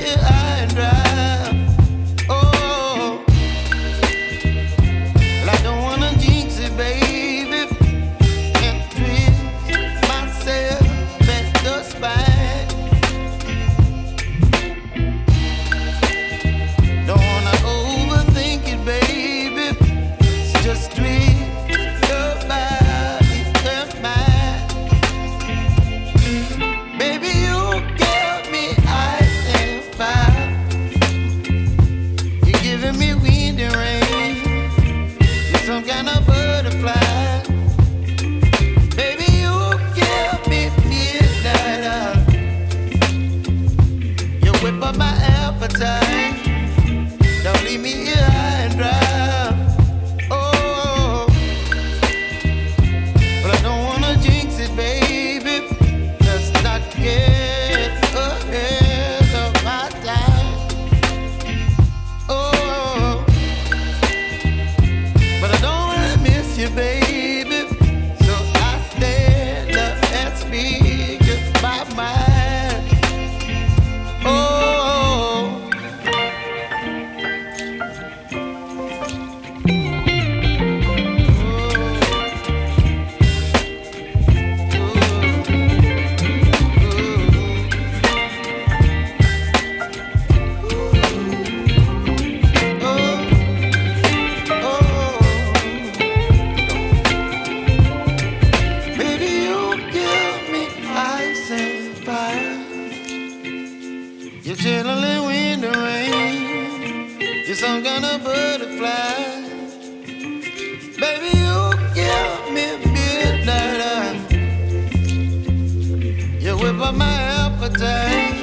here high and dry. Oh, well, I don't wanna jinx it, baby, and twist myself at the spine. Don't wanna overthink it, baby. It's just twist your body and mine. Baby, you give me ice and fire. You're giving me wind and rain. You're some kind of butterfly. Baby, you give me midnight. You whip up my appetite. Don't leave me here high and dry. Oh, but I don't wanna jinx it, baby. Let's not get ahead of my time. Oh, but I don't wanna miss you, baby. So I stand up and speak my mind. Oh. Baby, you give me ice and fire. You're chilling wind and rain. You're some kind of butterfly. Baby, you give me midnight. You whip up my appetite.